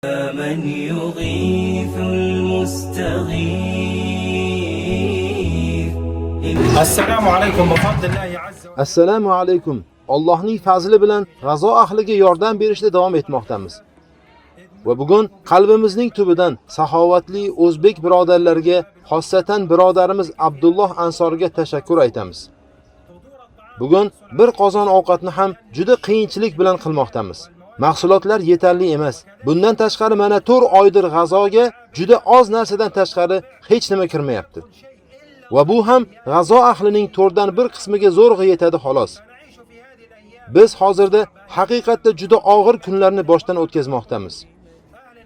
من يغيث المستغيث. Assalomu alaykum va fadlillahi azza va Assalomu alaykum. Allohning fazli bilan g'azo ahliga yordam berishda davom etmoqdamiz. Va bugun qalbimizning tubidan saxovatli o'zbek birodarlarga, xossatan birodarimiz Abdulloh Ansorga tashakkur aytamiz. Bugun bir qozon ovqatni ham juda qiyinchilik bilan qilmoqdamiz. Mahsulotlar yetarli emas. Bundan tashqari mana 4 oydir g'azoga juda oz narsadan tashqari hech nima kirmayapti. Va bu ham g'azo ahlining 4dan 1 qismiga zo'rg'a yetadi xolos. Biz hozirda haqiqatda juda og'ir kunlarni boshdan o'tkazmoqdamiz.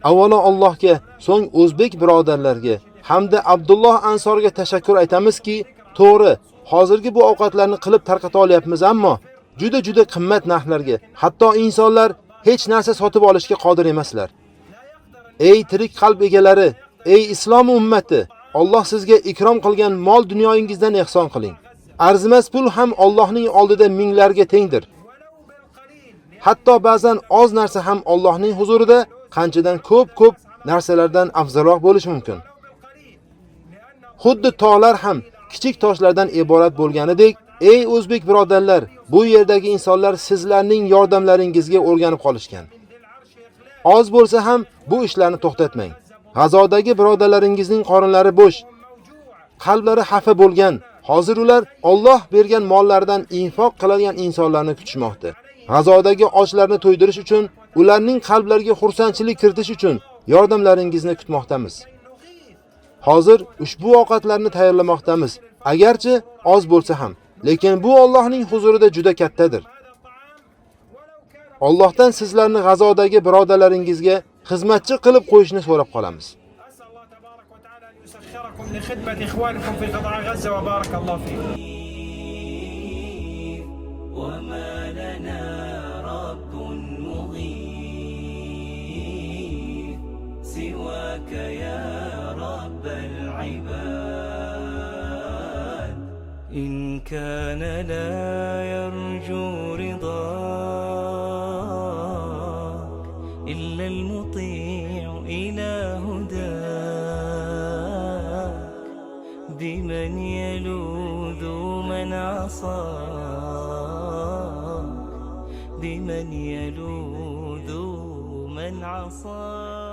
Avvalo Allohga, so'ng o'zbek birodarlarga hamda Abdulloh Ansorga tashakkur aytamizki, to'g'ri, hozirgi bu ovqatlarni qilib tarqata olyapmiz, ammo juda qimmat narxlarga, hatto insonlar hech narsa sotib olishga qodir emaslar. Ey tirik qalb egalari, ey islom ummati, Alloh sizga ikrom qilgan mol dunyoyingizdan ehson qiling. Arzimas pul ham Allohning oldida minglarga tengdir. Hatto ba'zan oz narsa ham Allohning huzurida qanchadan ko'p narsalardan afzalroq bo'lishi mumkin. Xuddi tog'lar ham kichik toshlardan iborat bo'lganidek, ey o'zbek birodarlar, bu yerdagi insonlar sizlarning yordamlaringizga o'rganib qolishgan. Oz bo'lsa ham bu ishlarni to'xtatmang. G'azodagi birodarlaringizning qorinlari bo'sh, qalblari xafa bo'lgan. Hozir ular Alloh bergan mollaridan infoq qiladigan insonlarni kutishmoqda. G'azodagi ochlarni to'ydirish uchun, ularning qalblariga xursandchilik kiritish uchun yordamlaringizni kutmoqdamiz. Hozir ushbu ovqatlarni tayyorlamoqdamiz. Agarchi oz bo'lsa ham, lekin bu Allohning huzurida juda kattadir. Allohdan sizlarni g'azodagi birodarlaringizga xizmatchi qilib qo'yishni so'rab qolamiz. لخدمة إخوانكم في قطاع غزة وبارك الله فيكم. وما لنا رب مغيث سواك يا رب العباد. إن كان لا يرجو رضاك إلا المطيع إلى هداك. بمن يلوذ من عصاك، بمن يلوذ من عصاك.